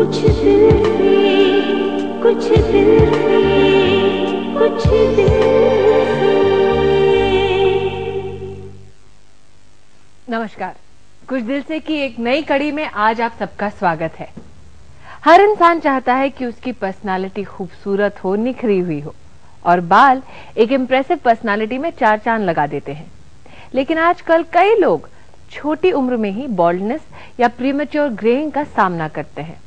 कुछ दिल से, कुछ दिल से, कुछ दिल से। नमस्कार, कुछ दिल से की एक नई कड़ी में आज आप सबका स्वागत है। हर इंसान चाहता है कि उसकी पर्सनालिटी खूबसूरत हो, निखरी हुई हो, और बाल एक इम्प्रेसिव पर्सनालिटी में चार चांद लगा देते हैं। लेकिन आजकल कई लोग छोटी उम्र में ही बॉल्डनेस या प्रीमेच्योर ग्रेइंग का सामना करते हैं।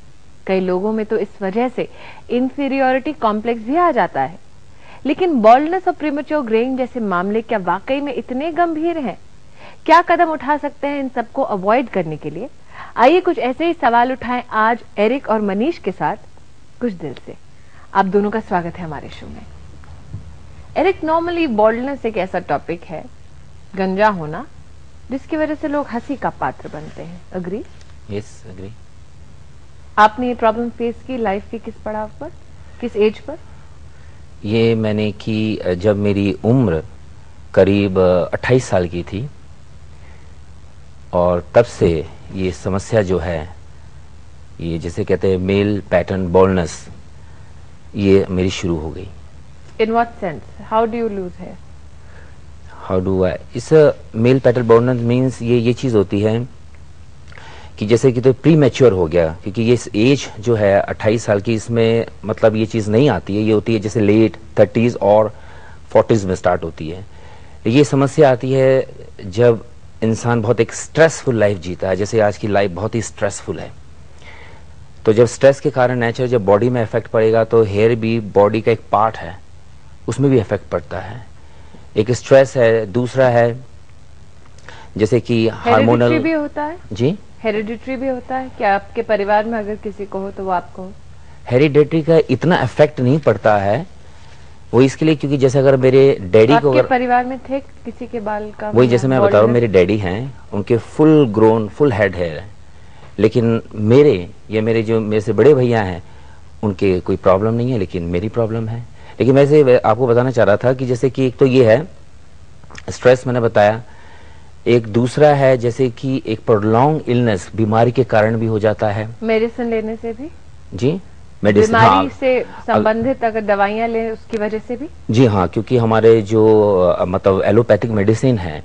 कई लोगों में तो इस वजह से इंफीरियोरिटी कॉम्प्लेक्स भी आ जाता है। लेकिन बॉल्डनेस और प्रीमेच्योर ग्रेइंग जैसे मामले क्या वाकई में इतने गंभीर हैं? क्या कदम उठा सकते हैं इन सबको अवॉइड करने के लिए? आइए कुछ ऐसे ही सवाल उठाएं आज एरिक और मनीष के साथ कुछ दिल से। आप दोनों का स्वागत है हमारे शो में। एरिक, नॉर्मली बॉल्डनेस एक ऐसा टॉपिक है, गंजा होना, जिसकी वजह से लोग हंसी का पात्र बनते हैं। अग्री? Yes, agree. आपने ये प्रॉब्लम फेस की लाइफ के किस पड़ाव पर, किस एज पर? ये मैंने की जब मेरी उम्र करीब 28 साल की थी, और तब से ये समस्या जो है, ये जिसे कहते हैं मेल पैटर्न बॉल्डनेस, ये मेरी शुरू हो गई। In what sense? How do you lose hair? How do I? इस मेल पैटर्न बॉल्डनेस मीन्स ये चीज होती है कि जैसे कि तो प्री मैच्योर हो गया, क्योंकि ये एज जो है 28 साल की, इसमें मतलब ये चीज नहीं आती है। ये होती है जैसे लेट 30s और 40s में स्टार्ट होती है। ये समस्या आती है जब इंसान बहुत एक स्ट्रेसफुल लाइफ जीता है, जैसे आज की लाइफ बहुत ही स्ट्रेसफुल है। तो जब स्ट्रेस के कारण नेचर जब बॉडी में इफेक्ट पड़ेगा, तो हेयर भी बॉडी का एक पार्ट है, उसमें भी इफेक्ट पड़ता है। एक स्ट्रेस है, दूसरा है जैसे कि हार्मोनल भी होता है। जी, हेरिडिटरी भी होता है क्या? आपके परिवार में अगर किसी को हो तो वो आपको हो? हेरिडिटरी का इतना इफेक्ट नहीं पड़ता है, वो इसके लिए क्योंकि जैसे अगर मेरे डैडी को, अगर परिवार में थे किसी के बाल का, वही जैसे मैं बता रहा हूँ, मेरे डैडी हैं, उनके फुल ग्रोन फुल हेड है, लेकिन मेरे जो मेरे से बड़े भैया हैं, उनके कोई प्रॉब्लम नहीं है, लेकिन मेरी प्रॉब्लम है। लेकिन मैं से आपको बताना चाह रहा था कि जैसे कि एक तो ये है स्ट्रेस, मैंने बताया। एक दूसरा है जैसे कि एक प्रोलॉन्ग इलनेस, बीमारी के कारण भी हो जाता है। मेडिसिन लेने से भी? जी, मेडिसिन, बीमारी से संबंधित अगर दवाइयां ले उसकी वजह से भी? जी हाँ, क्योंकि हमारे जो मतलब एलोपैथिक मेडिसिन है,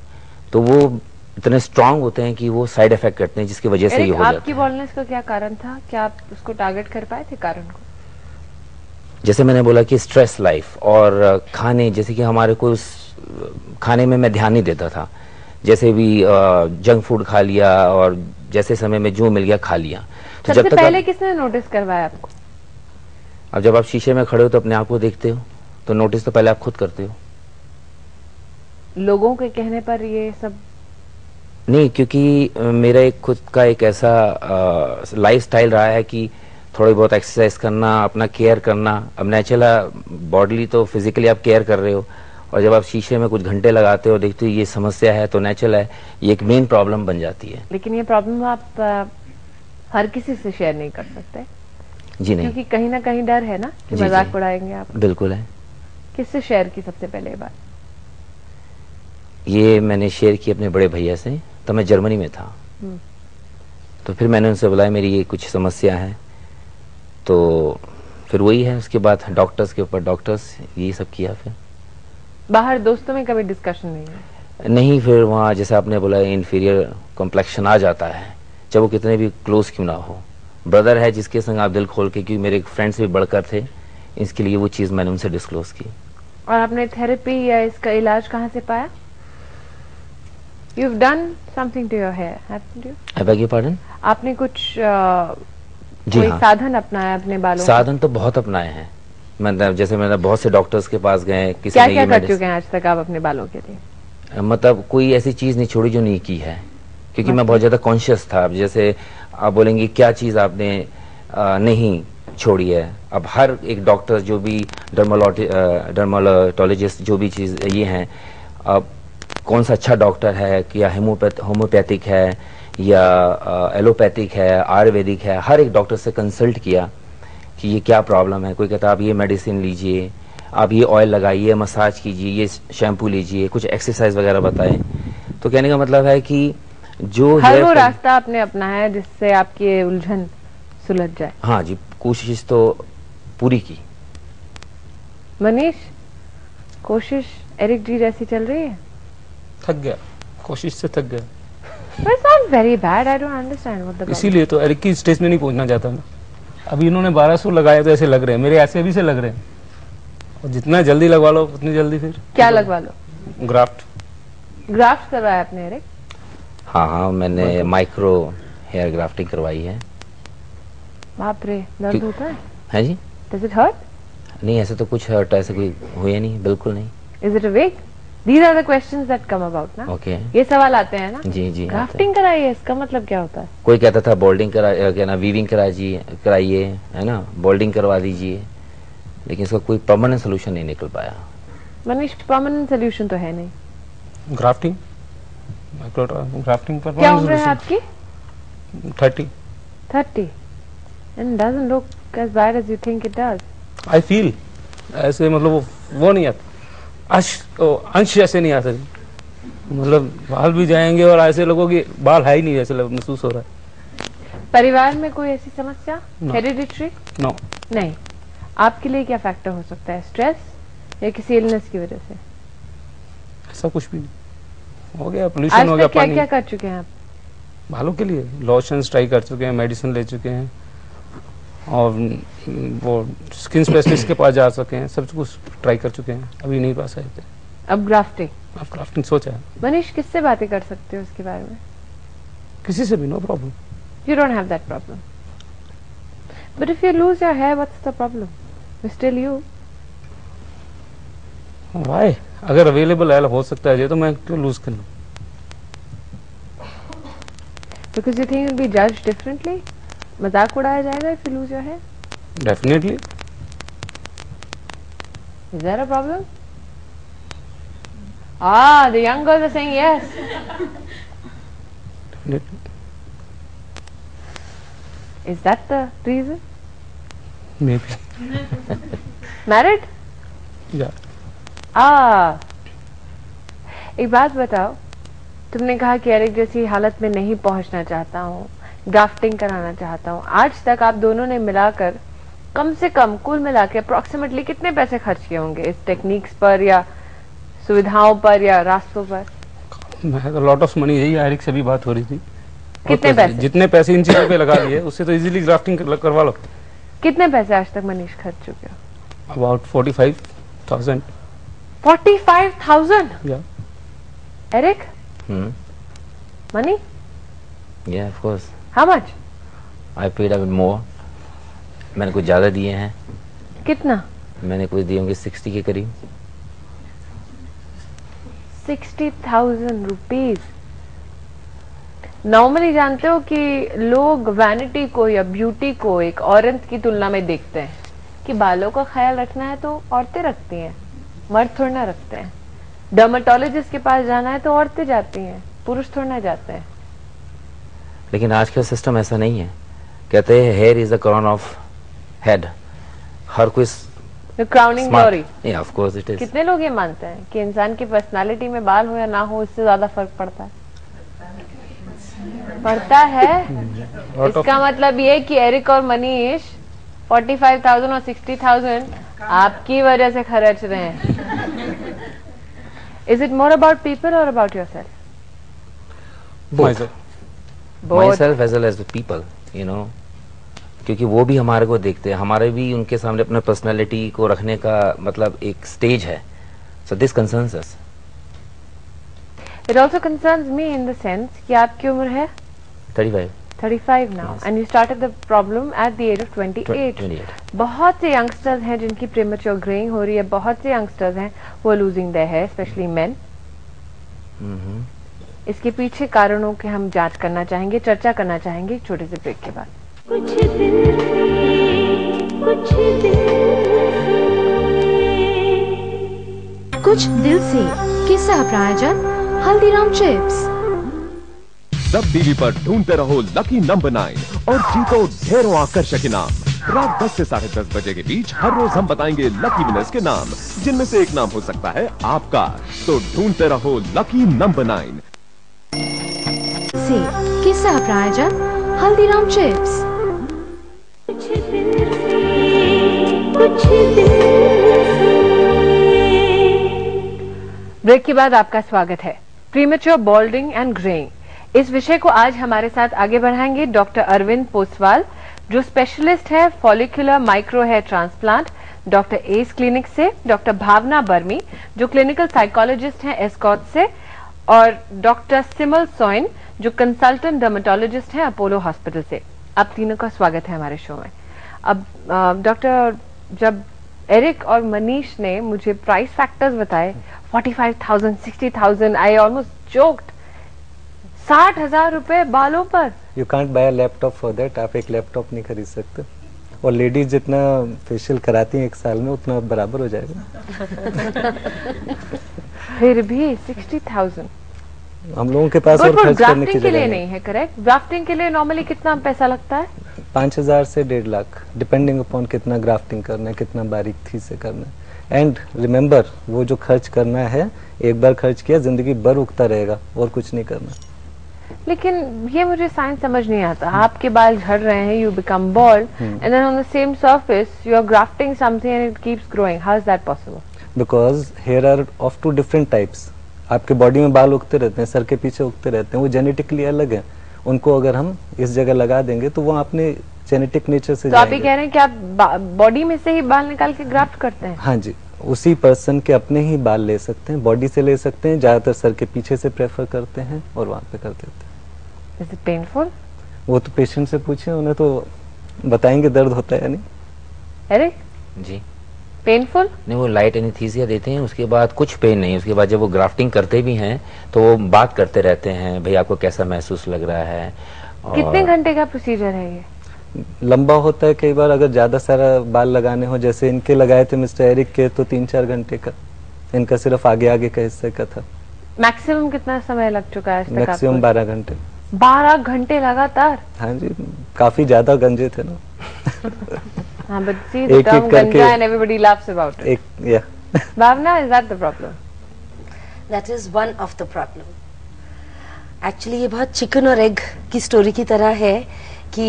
तो वो इतने स्ट्रांग होते हैं कि वो साइड इफेक्ट करते हैं, जिसकी वजह से ये हो जाता है। आपकी बॉल्डनेस का क्या कारण था? क्या आप उसको टारगेट कर पाए थे कारण को? जैसे मैंने बोला कि स्ट्रेस लाइफ और खाने, जैसे कि हमारे को उस खाने में मैं ध्यान नहीं देता था। जैसे भी जंक फूड खा लिया, और जैसे समय में जो मिल गया खा लिया। तो सबसे पहले किसने नोटिस करवाया आपको? अब जब आप शीशे में खड़े हो तो अपने आप को देखते हो, तो नोटिस तो पहले आप खुद करते हो। लोगों के कहने पर ये सब नहीं, क्योंकि मेरा एक खुद का एक ऐसा लाइफस्टाइल रहा है कि थोड़ी बहुत एक्सरसाइज करना, अपना केयर करना। अब नेचुरल बॉडी तो फिजिकली आप केयर कर रहे हो, और जब आप शीशे में कुछ घंटे लगाते हो, देखते हो ये समस्या है, तो नेचुरल है, ये एक मेन प्रॉब्लम बन जाती है। लेकिन ये प्रॉब्लम आप हर किसी से शेयर नहीं कर सकते। जी नहीं, क्योंकि कहीं ना कहीं डर है ना कि मजाक उड़ाएंगे आप। बिल्कुल है। किससे शेयर की सबसे पहले बात? ये मैंने शेयर की अपने बड़े भैया से। तो मैं जर्मनी में था, तो फिर मैंने उनसे बुलाया मेरी ये कुछ समस्या है। तो फिर वही है, उसके बाद डॉक्टर्स के ऊपर डॉक्टर्स, यही सब किया। फिर बाहर दोस्तों में कभी डिस्कशन नहीं है? नहीं, फिर वहाँ जैसे आपने बोला इन्फीरियर कॉम्प्लेक्शन आ जाता है, चाहे वो कितने भी क्लोज क्यों ना हो। ब्रदर है जिसके संग आप दिल खोल के, क्योंकि मेरे फ्रेंड्स भी बढ़कर थे, इसके लिए वो चीज़ मैंने उनसे डिस्क्लोज की। और आपने थेरेपी या इसका इलाज कहाँ से पाया? You've done something to your hair, haven't you? I beg your pardon? आपने कुछ कोई साधन अपनाया अपने बालों? साधन तो बहुत अपनाए हैं। मतलब जैसे मैंने बहुत से डॉक्टर्स के पास गए, किसी क्या क्या कर चुके हैं आज तक आप अपने बालों के लिए? मतलब कोई ऐसी चीज नहीं छोड़ी जो नहीं की है, क्योंकि मैं बहुत ज्यादा कॉन्शियस था। अब जैसे आप बोलेंगे क्या चीज आपने नहीं छोड़ी है। अब हर एक डॉक्टर जो भी डर्माटोलॉजिस्ट जो भी चीज ये हैं, अब कौन सा अच्छा डॉक्टर है, कि या होम्योपैथिक है या एलोपैथिक है, आयुर्वेदिक है, हर एक डॉक्टर से कंसल्ट किया कि ये क्या प्रॉब्लम है। कोई कहता आप ये मेडिसिन लीजिए, आप ये ऑयल लगाइए, मसाज कीजिए, ये शैम्पू लीजिए, कुछ एक्सरसाइज वगैरह बताए। तो कहने का मतलब है कि जो हर वो रास्ता आपने अपनाया जिससे आपकी उलझन सुलझ जाए? हाँ जी, कोशिश तो पूरी की। मनीष, कोशिश एरिक जी जैसी चल रही है? थक गया, कोशिश से थक गया। But it's not very bad. I don't understand what the problem. इसीलिए तो एरिक की स्टेज में नहीं पहुंचना चाहता मैं। अभी इन्होंने 1200 लगाए तो ऐसे लग रहे हैं, मेरे ऐसे भी से लग रहे हैं। और जितना जल्दी लगवा लो उतनी जल्दी फिर क्या लगवा लो? ग्राफ्ट करवाया आपने एरिक? हाँ, मैंने माइक्रो हेयर ग्राफ्टिंग करवाई है। बाप रे, दर्द होता है? है जी। Does it hurt? नहीं, ऐसे तो कुछ हर्ट ऐसे कोई हुआ नहीं, बिल्कुल नहीं। Is it a wig? These are the questions that come about ना? ओके। ये सवाल आते हैं ना? जी। ग्राफ्टिंग कराइए, इसका मतलब क्या होता है? कोई कहता था बोल्डिंग क्या ना वीविंग कराइए, है ना, बोल्डिंग करवा दीजिए, लेकिन इसका कोई परमानेंट सोल्यूशन नहीं निकल पाया। मनीष, परमानेंट सोल्यूशन तो है नहीं। ग्राफ्टिंग, माइक्रो ग्राफ्टिंग पर क्या उम्र है आपकी? 30 and doesn't look as bad as you think it does. I feel ऐसे, मतलब वो नहीं आता, अंश ऐसे नहीं आता, मतलब बाल भी जाएंगे और ऐसे लोगों की बाल है ही नहीं, ऐसे महसूस हो रहा है। परिवार में कोई ऐसी समस्या? No. हेरिडिटरी? नो। नहीं। आपके लिए क्या फैक्टर हो सकता है? स्ट्रेस या किसी इलनेस की वजह से? ऐसा कुछ भी नहीं, हो गया पोल्यूशन, हो गया क्या पानी। क्या कर चुके हैं आप बालों के लिए? लोशंस ट्राई कर चुके हैं, मेडिसिन ले चुके हैं, और वो स्किन स्पेशलिस्ट के पास जा सके हैं, सब कुछ ट्राई कर चुके हैं, अभी नहीं पास आए थे। अब ग्राफ्टिंग? आप ग्राफ्टिंग सोचा है? मनीष, किससे बातें कर सकते हो इसके बारे में? किसी से भी, no problem. You don't have that problem. But if you lose your hair, what's the problem? You're still you. Why? अगर अवेलेबल है, हो सकता है ये, तो मैं क्यों लूज कर लूं? Because you think you'll be judged differently? मजाक उड़ाया जाएगा if you lose your hair? Definitely. Is there a problem? Ah, the young girls are saying yes. Definitely. Is that the reason? Maybe. Married? Yeah. एक बात बताओ, तुमने कहा कि Eric जैसी हालत में नहीं पहुंचना चाहता हूँ, ग्राफ्टिंग कराना चाहता हूँ। आज तक आप दोनों ने मिलाकर कम से कम कुल मिला के अप्रोक्सीमेटली कितने पैसे खर्च किए होंगे इस टेक्निक्स पर या सुविधाओं पर या रास्तों पर? मैं तो लॉट ऑफ मनी, यही एरिक से भी बात हो रही थी। कितने पैसे? जितने पैसे इन चीजों पे लगा लिए, उससे तो इजीली ग्राफ्टिंग करवा लो। कितने पैसे आज तक मनीष खर्च चुके हो? About 45,000. 45,000? Yeah. Eric? Money? Yeah, of course. How much? I paid a bit more. मैंने कुछ ज्यादा दिए हैं। कितना? मैंने कुछ दिए होंगे 60 के करीब। 60,000 रुपीज। नॉर्मली जानते हो कि लोग वैनिटी को या ब्यूटी को एक औरत की तुलना में देखते हैं कि बालों का ख्याल रखना है तो औरतें रखती हैं, मर्द थोड़ा ना रखते हैं। डर्मेटोलॉजिस्ट के पास जाना है तो औरतें जाती हैं, पुरुष थोड़ा ना जाते हैं। लेकिन आज का सिस्टम ऐसा नहीं है। कहते हैं hair is the crown of head. हर कोई crowning glory. Yeah, of course it is. कितने लोग ये मानते हैं कि इंसान की पर्सनालिटी में बाल हो या ना हो इससे ज्यादा फर्क पड़ता है? पड़ता है। इसका मतलब ये कि एरिक और मनीष 45,000 और 60,000 आपकी वजह से खर्च रहे हैं। Is it more about people or about yourself? Myself as well as the people, you know. क्योंकि वो भी हमारे को देखते हैं, हमारे भी उनके सामने अपने पर्सनालिटी को रखने का मतलब एक स्टेज है। So this concerns us. It also concerns me in the sense कि आपकी उम्र है 35 now, Yes. and you started the problem at the age of 28. 28. बहुत से यंगस्टर्स हैं जिनकी प्रीमेच्योर ग्रेइंग हो रही है, बहुत से यंगस्टर्स हैं वो losing their hair, specially men. इसके पीछे कारणों के हम जांच करना चाहेंगे, चर्चा करना चाहेंगे एक छोटे से ब्रेक के बाद। कुछ दिल से, कुछ दिल से, कुछ दिल से किस्सा प्रायोजक हल्दीराम चिप्स। सब टीवी पर ढूंढते रहो लकी नंबर 9 और जीतो ढेरों आकर्षक इनाम। रात 10 से 10:30 बजे के बीच हर रोज हम बताएंगे लकी विनर्स के नाम, जिनमें से एक नाम हो सकता है आपका। तो ढूंढते रहो लकी नंबर 9 से किस्सा प्रायोजक हल्दीराम चिप्स। कुछ दिल से। ब्रेक के बाद आपका स्वागत है। प्रीमेच्योर बॉल्डिंग एंड ग्रेइंग इस विषय को आज हमारे साथ आगे बढ़ाएंगे डॉक्टर अरविंद पोसवाल, जो स्पेशलिस्ट है follicular micro hair transplant doctor S clinic से, डॉक्टर भावना बर्मी जो क्लिनिकल साइकोलॉजिस्ट हैं एस्कॉट से, और डॉक्टर सिमल सोइन जो कंसल्टेंट डर्मेटोलॉजिस्ट हैं अपोलो हॉस्पिटल से। आप तीनों का स्वागत है हमारे शो में। अब डॉक्टर, जब एरिक और मनीष ने मुझे प्राइस फैक्टर्स बताए 45,000, 60,000, आई ऑलमोस्ट जोक्ड। 60,000 रुपए बालों पर। You can't buy a laptop for that. आप एक लैपटॉप नहीं खरीद सकते, और लेडीज जितना फेशियल कराती हैं एक साल में उतना बराबर हो जाएगा। फिर भी 60,000 हम लोगों के पास और खर्च करने की के लिए जगह नहीं है। करेक्ट। ग्राफ्टिंग के लिए नॉर्मली कितना पैसा लगता है? 5,000 से 1.5 लाख, डिपेंडिंग अपॉन कितना ग्राफ्टिंग करना है, कितना बारीकी से करना है। एंड रिमेम्बर, वो जो खर्च करना है एक बार खर्च किया जिंदगी भर उगता रहेगा, और कुछ नहीं करना। लेकिन ये मुझे साइंस समझ नहीं आता। आपके बाल झड़ रहे हैं, you become bald, and then on the same surface you are grafting something and it keeps growing. How is that possible? Because hair are of 2 different types. आपके बॉडी में बाल उगते रहते हैं, सर के पीछे उगते रहते हैं, वो जेनेटिकली अलग है। उनको अगर हम इस जगह लगा देंगे तो वो अपने जेनेटिक नेचर से तो आप ये कह रहे हैं कि आप बॉडी में से ही बाल निकाल के ग्राफ्ट करते हैं? हाँ जी, उसी पर्सन के अपने ही बाल ले सकते हैं, बॉडी से ले सकते हैं, ज्यादातर सर के पीछे से प्रेफर करते हैं और वहाँ पे कर देते हैं। Is it painful? वो तो पेशेंट से पूछिए, उन्हें तो बताएंगे दर्द होता है या नहीं। अरे जी पेनफुल नहीं, वो लाइट एनेस्थीसिया देते हैं, उसके बाद कुछ पेन नहीं। उसके बाद जब वो ग्राफ्टिंग करते भी हैं तो वो बात करते रहते हैं, भाई आपको कैसा महसूस लग रहा है। और कितने घंटे का प्रोसीजर है ये? लंबा होता है कई बार, अगर ज्यादा सारा बाल लगाने हो, जैसे इनके लगाए थे मिस्टर एरिक के, तो 3-4 घंटे का। इनका सिर्फ आगे आगे का हिस्से का था। मैक्सिमम कितना समय लग चुका है आज तक? मैक्सिमम 12 घंटे। 12 घंटे लगातार? हाँ जी, काफी ज्यादा गंजे थे ना। हाँ, but see एक the एक term करके- ganja and everybody laughs about it. या Bhavna, is that the problem? That is one of the problem. Actually ये बहुत चिकन और एग की स्टोरी की तरह है कि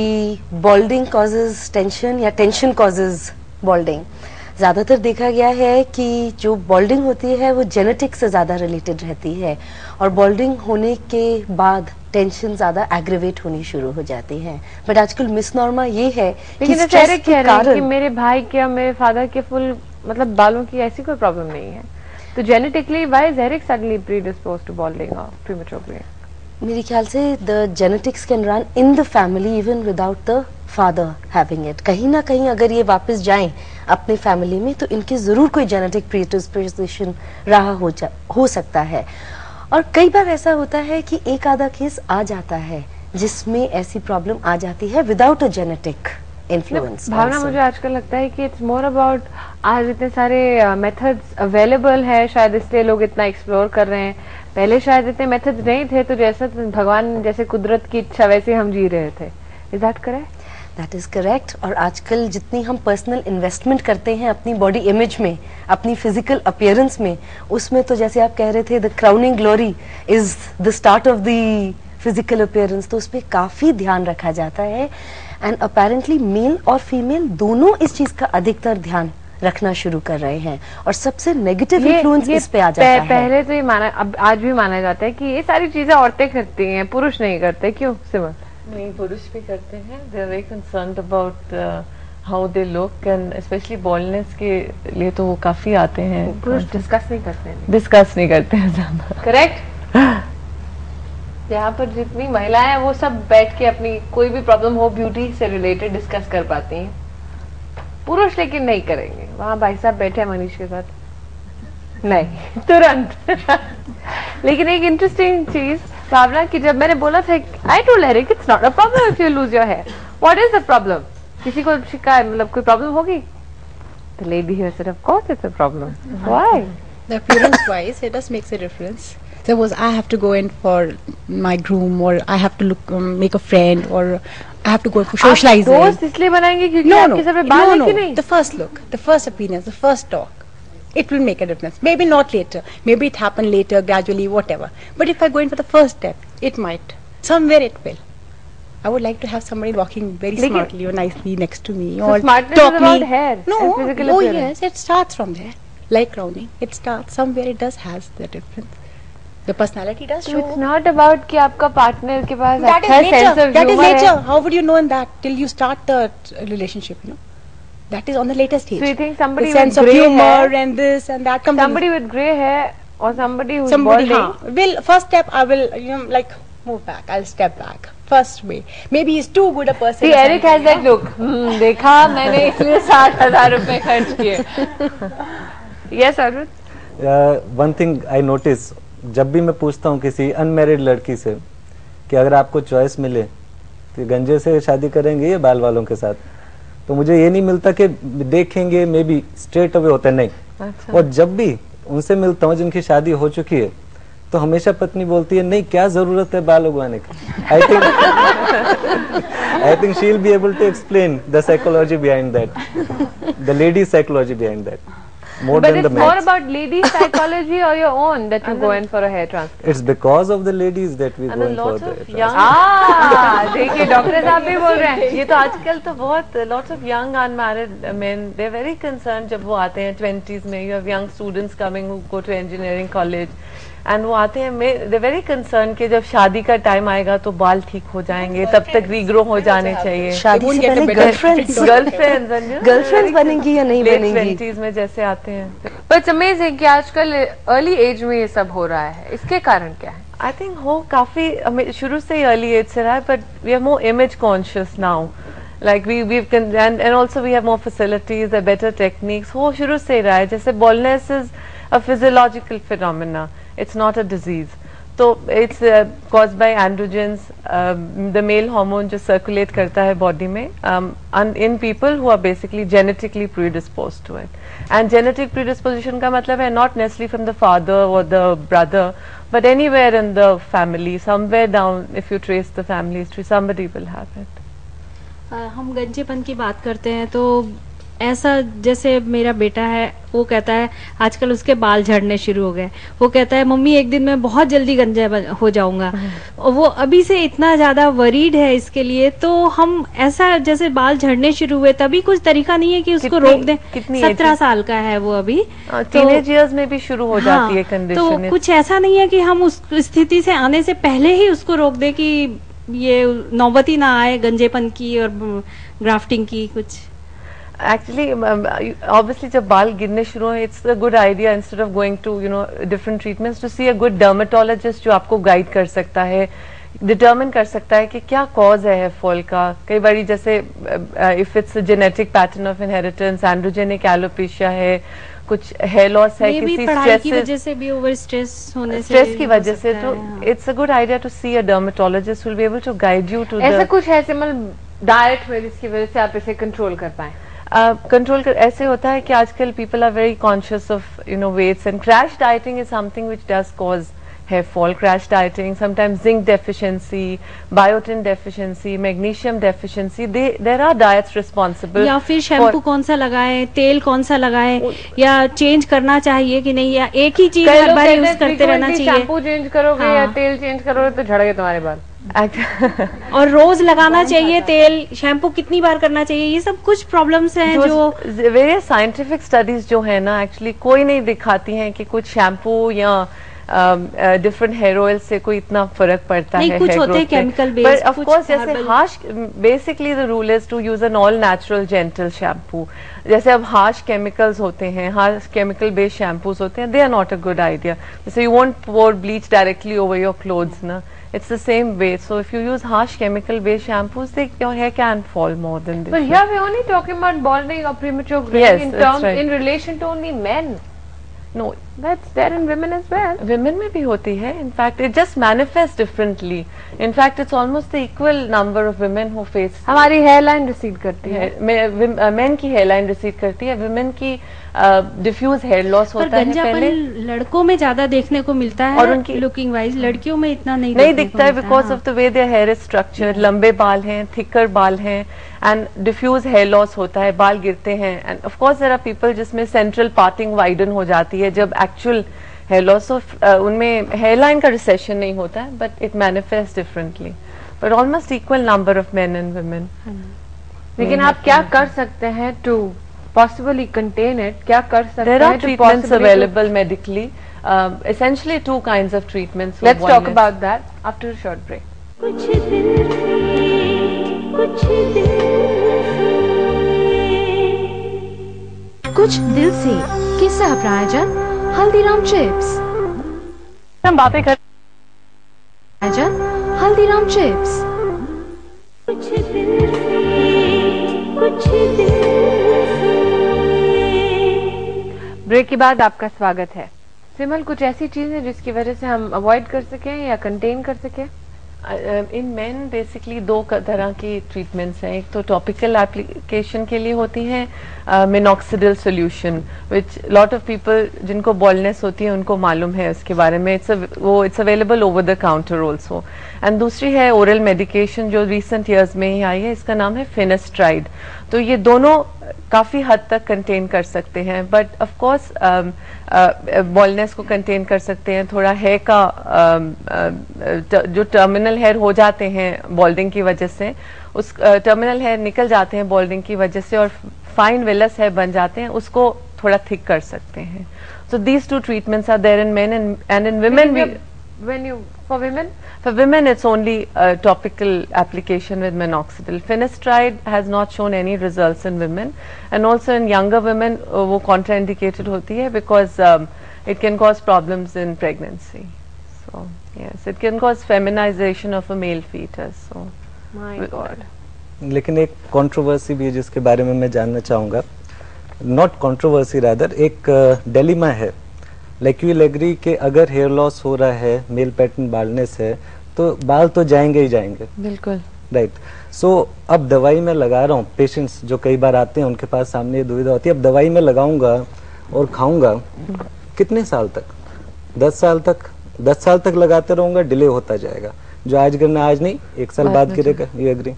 बॉल्डिंग कॉजेज टेंशन या टेंशन कॉजेज बॉल्डिंग। ज़्यादातर देखा गया है कि जो बॉल्डिंग होती है वो जेनेटिक से ज़्यादा रिलेटेड रहती है, और बॉल्डिंग होने के बाद टेंशन ज़्यादा एग्रीवेट होनी शुरू हो जाती है। बट आजकल मिसनॉर्मा ये है कि लेकिन स्ट्रेस कह के रहे हैं कि कारण मेरे भाई के और मेरे फादर के फुल मतलब बालों की ऐसी कोई प्रॉब्लम नहीं है, तो genetically why is Eric suddenly predisposed to balding और प्रीमेच्योर ग्रे? मेरे ख्याल से the genetics can run in the family even without the father having it. कहीं ना कहीं अगर ये वापस जाएं अपनी फैमिली में तो इनकी जरूर कोई जेनेटिक प्रीडिस्पोजिशन रहा हो सकता है। और कई बार ऐसा होता है कि एक आधा केस आ जाता है जिसमें ऐसी प्रॉब्लम आ जाती है विदाउट अ जेनेटिक इन्फ्लुएंस। भावना, मुझे आजकल लगता है कि इट्स मोर अबाउट, आज इतने सारे मेथड्स अवेलेबल है, शायद इसलिए लोग इतना एक्सप्लोर कर रहे हैं। पहले शायद इतने मेथड्स नहीं थे, तो जैसा भगवान जैसे कुदरत की इच्छा वैसे हम जी रहे थे। Is that correct? That is correct. और आजकल जितनी हम पर्सनल इन्वेस्टमेंट करते हैं अपनी बॉडी इमेज में, अपनी फिजिकल अपीयरेंस में, उसमें तो जैसे आप कह रहे थे the crowning glory is the start of the physical appearance, तो उस पर काफी ध्यान रखा जाता है। एंड अपेरेंटली मेल और फीमेल दोनों इस चीज का अधिकतर ध्यान रखना शुरू कर रहे हैं, और सबसे नेगेटिव इन्फ्लुएंस इस पे आ जाता है। पहले तो ये माना, अब आज भी माना जाता है कि ये सारी चीजें औरतें करती हैं, पुरुष नहीं करते। क्यों सिमर? नहीं, पुरुष भी करते हैं। They are very concerned about how they look, and specially baldness के लिए तो वो काफी आते हैं। पुरुष डिस्कस नहीं करते हैं। डिस्कस नहीं करते हैं ज्यादा। करेक्ट। यहाँ पर जितनी महिलाएं हैं वो सब बैठ के अपनी कोई भी प्रॉब्लम हो ब्यूटी से रिलेटेड डिस्कस कर पाती हैं। पुरुष लेकिन नहीं करेंगे। वहाँ भाई साहब बैठे हैं मनीष के साथ, नहीं तुरंत। लेकिन एक इंटरेस्टिंग चीज भावना की, जब मैंने बोला था I told Eric it's not a problem if you lose your hair, what is the problem? किसी को शिकायत मतलब कोई प्रॉब्लम होगी? The lady here said, of course it's a problem. Why? The appearance wise, it does makes a difference. Suppose I have to go in for my groom, or I have to look, make a friend, or I have to go for socializing. आप दोस्त इसलिए बनाएंगे क्योंकि No, आपके no, sir पे बाल है no, कि no. नहीं? The first look, the first appearance, the first talk, it will make a difference. Maybe not later. Maybe it happen later, gradually, whatever. But if I go in for the first step, it might. Somewhere it will. I would like to have somebody walking very Lekin- smartly or nicely next to me, So or smartness talk is about me. hair No, and physical oh appearance. yes, it starts from there. Like crowning, it starts somewhere. It does has the difference. The personality does So show. it's not about कि आपका partner के पास That is अच्छा nature. sense of That is humor nature. है. How would you know in that till you start the relationship? You know, that is on the later stage. So you think somebody the sense with of grey humor hair, and this and that comes. somebody with grey hair or somebody who's somebody balding? will first step I will like move back. I'll step back first way. Maybe he's too good a person. See, or Eric has something, that look. देखा मैंने इसलिए 60,000 रुपए खर्च किए. Yes, Arun. One thing I notice, जब भी मैं पूछता हूँ किसी अनमैरिड लड़की से कि अगर आपको चॉइस मिले तो गंजे से शादी करेंगे या बाल वालों के साथ, तो मुझे ये नहीं मिलता कि देखेंगे मे बी स्ट्रेट अवे होता है, नहीं. अच्छा. और जब भी उनसे मिलता हूँ जिनकी शादी हो चुकी है, तो हमेशा पत्नी बोलती है नहीं क्या जरूरत है बाल उगवाने की. I think she will be able to explain the psychology behind that, the lady psychology behind that. More But than the it's more men's. about lady psychology or your own that you go in for a hair transplant. It's because of the ladies that we And go a in for lot the of transplant. देखिए doctor साहब भी बोल रहे हैं. ये तो आजकल तो बहुत lots of young unmarried men, they're very concerned जब वो आते हैं 20s में. You have young students coming who go to engineering college and वो आते हैं, they're very concerned कि जब शादी का टाइम आएगा तो बाल ठीक हो जाएंगे, तब तक रीग्रो हो जाने चाहिए. शादी से पहले गर्लफ्रेंड्स गर्लफ्रेंड्स बनेंगी या नहीं बनेंगी. 20s में जैसे आते हैं. But it's amazing कि आजकल अर्ली एज में ये सब हो रहा है. इसके कारण क्या है? I think हो काफी शुरू से ही अर्ली एज से रहा है, but we are more image conscious now. Like and also we have more facilities, there are better techniques. हो शुरू से ही रहा है. जैसे baldness is a physiological phenomena. It's not a disease. So it's caused by androgens, the male hormone जो circulate करता है body में, in people who are basically genetically predisposed to it. And genetic predisposition का मतलब है not necessarily from the father or the brother, but anywhere in the family, somewhere down, if you trace the family history, somebody will have it. हम गंजेपन की बात करते हैं तो ऐसा, जैसे मेरा बेटा है वो कहता है आजकल उसके बाल झड़ने शुरू हो गए. वो कहता है मम्मी एक दिन मैं बहुत जल्दी गंजा हो जाऊंगा. और वो अभी से इतना ज्यादा वरीड है इसके लिए. तो हम ऐसा जैसे बाल झड़ने शुरू हुए तभी कुछ तरीका नहीं है कि उसको रोक दें. 17 साल का है वो अभी. टीनेज इयर्स में भी शुरू हो जाती है कंडीशन. तो कुछ ऐसा नहीं है कि हम उस स्थिति से आने से पहले ही उसको रोक दें कि ये नौबती ना आए गंजेपन की और ग्राफ्टिंग की. कुछ Actually, obviously जब बाल गिरने शुरू हो, it's a good idea instead of going to different treatments to see a good dermatologist जो आपको गाइड कर सकता है, डिटर्मिन कर सकता है कि क्या कॉज है हेयर फॉल का. कई बार जैसे if it's genetic pattern of inheritance, androgenic alopecia है, कुछ हेयर लॉस है, किसी स्ट्रेस की वजह से भी, ओवर स्ट्रेस होने से, स्ट्रेस की वजह से. तो it's a good idea to see a dermatologist will be able to guide you to. ऐसा कुछ है सिमल डाइट में जिसकी वजह से आप इसे कंट्रोल कर पाए? कंट्रोल कर ऐसे होता है कि आजकल people are very conscious of weights, and crash dieting is something which does cause hair fall. Crash dieting, sometimes zinc deficiency, biotin deficiency, magnesium deficiency, there are diets responsible. या फिर शैम्पू कौन सा लगाएं, तेल कौन सा लगाएं, या चेंज करना चाहिए कि नहीं, या एक ही चीज हर बार यूज करते रहना चाहिए. शैम्पू चेंज करोगे या तेल चेंज करोगे तो झड़ गए तुम्हारे बाल. और रोज लगाना चाहिए तेल, शैम्पू कितनी बार करना चाहिए, ये सब कुछ प्रॉब्लम्स हैं जो वेरियस साइंटिफिक स्टडीज जो है ना एक्चुअली कोई नहीं दिखाती हैं कि कुछ शैम्पू या डिफरेंट हेयर ऑयल से कोई इतना फर्क पड़ता है. कुछ होते हैं केमिकल बेस्ड, पर ऑफ कोर्स जैसे harsh, basically the rule is to use an all natural gentle shampoo. जैसे अब हार्श केमिकल्स होते हैं, हार्श केमिकल बेस्ड शैम्पूज होते हैं, they are not a good idea. जैसे you won't pour bleach directly over your clothes ना, it's the same way. So if you use harsh chemical based shampoos, your hair can fall more than this. But here we're only talking about balding or premature graying, yes, in terms right. in relation to only men. No, that's there in women as well. Women में भी होती है. In fact, it just manifests differently. In fact, it's almost the equal number of women who face. हमारी hairline recede करती है. Men की hairline recede करती है. Women की diffuse hair loss होता है पहले. लड़कों में ज्यादा देखने को मिलता है और उनकी लुकिंग वाइज, लड़कियों में इतना नहीं दिखता है because of the way their hair is structured. लंबे बाल हैं, थिकर बाल हैं, एंड डिफ्यूज हेयर लॉस होता है, बाल गिरते हैं. And of course there are people जिसमें सेंट्रल पार्टिंग वाइडन हो जाती है जब एक्चुअल हेयर लॉस ऑफ उनमें हेयरलाइन का रिसेशन नहीं होता है, but it manifest differently. but almost equal number of men and women. लेकिन आप क्या कर सकते हैं to possibly contain it? क्या कर सकते There हैं are to treatments possibly available medically. Essentially two kinds of treatments. for Let's talk baldness. about that after a short break. कुछ दिल से कुछ दिल से कुछ दिल से किस्सा प्रायोजन हल्दीराम चिप्स। हम बातें कर प्रायोजन हल्दीराम चिप्स। कुछ दिल से कुछ दिल से ब्रेक के बाद आपका स्वागत है। सिमल, कुछ ऐसी चीजें जिसकी वजह से हम अवॉइड कर सकें या कंटेन कर सकें? इन मेन बेसिकली दो तरह की ट्रीटमेंट्स हैं। एक तो टॉपिकल एप्लीकेशन के लिए होती हैं minoxidil solution, which lot of people जिनको बॉल्डनेस होती है उनको मालूम है उसके बारे में। It's available over the counter also. And दूसरी है ओरल मेडिकेशन जो रिसेंट ईयर्स में ही आई है, इसका नाम है फिनेस्ट्राइड। तो ये दोनों काफ़ी हद तक कंटेन कर सकते हैं, बट ऑफ कोर्स बॉल्डनेस को कंटेन कर सकते हैं। थोड़ा हेयर का जो टर्मिनल हेयर हो जाते हैं बॉल्डिंग की वजह से, उस टर्मिनल हेयर निकल जाते हैं बॉल्डिंग की वजह से और फाइन वेलस हेयर बन जाते हैं, उसको थोड़ा थिक कर सकते हैं। So these two treatments are there in men and in women. For women, it's only a topical application with minoxidil. Finasteride has not shown any results in women, and also in younger women, वो contraindicated होती है because it can cause problems in pregnancy. So yes, it can cause feminization of a male fetus. So My God. लेकिन एक controversy भी है जिसके बारे में मैं जानना चाहूँगा। नॉट कंट्रोवर्सी, रादर एक डिलेमा है। लाइक यू विल एग्री कि अगर हेयर लॉस हो रहा है, मेल पैटर्न बाल्डनेस है, तो बाल तो जाएंगे ही जाएंगे। बिल्कुल राइट। सो अब दवाई मैं लगा रहा हूँ, पेशेंट्स जो कई बार आते हैं उनके पास सामने ये दुविधा होती है, अब दवाई मैं लगाऊंगा और खाऊंगा कितने साल तक? 10 साल तक? 10 साल तक लगाते रहूंगा, डिले होता जाएगा। जो आज गिरना आज नहीं, 1 साल बाद गिरेगा। You agree?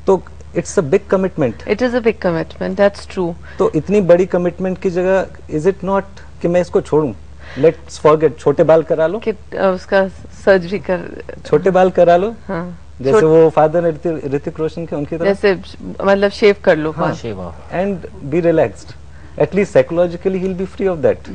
तो it's a big commitment. It is a big commitment, that's true. तो इतनी बड़ी कमिटमेंट की जगह इज इट नॉट कि मैं इसको छोड़ूं? लेट्स फॉरगेट, छोटे बाल करा लो, उसका सर्जरी कर, छोटे बाल करा लो। हाँ, जैसे वो फादर ऋतिक रोशन के उनकी तरह, जैसे मतलब शेव कर लो। हाँ, and B relaxed. At least psychologically he will be free of that.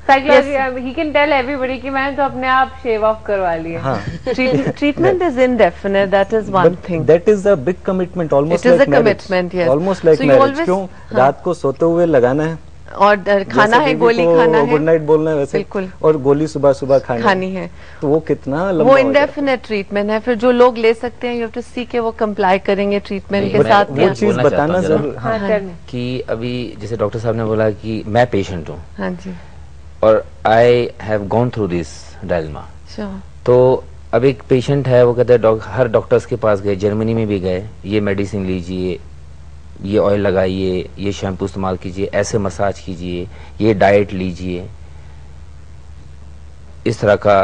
He can tell everybody कि मैंने तो अपने आप शेव ऑफ करवा लिया। हाँ। Treatment is indefinite, that is one thing. That is a big commitment, almost It is like a marriage. commitment, yes. Almost like So you marriage. always- क्यों? हाँ। रात को सोते हुए लगाना है और खाना है, गोली खाना है, गुड नाइट बोलना है वैसे, बिल्कुल। और गोली सुबह सुबह खानी है। तो वो कितना लंबा वो हो जाता है। इंडेफिनेट ट्रीटमेंट है। फिर जो लोग ले सकते हैं, यू हैव टू सी के वो कंप्लाई करेंगे ट्रीटमेंट के मैं साथ। वो चीज बोलना बताना चाहता हूं जरूर। जरा, हाँ। कि अभी जैसे डॉक्टर साहब ने बोला कि मैं पेशेंट हूँ हाँ जी, और I have gone through this dilemma. Sure. तो अब एक पेशेंट है, वो कहते हैं हर डॉक्टर्स के पास गए, जर्मनी में भी गए, ये मेडिसिन लीजिए, ये ऑयल लगाइए, ये शैम्पू इस्तेमाल कीजिए, ऐसे मसाज कीजिए, ये डाइट लीजिए। इस तरह का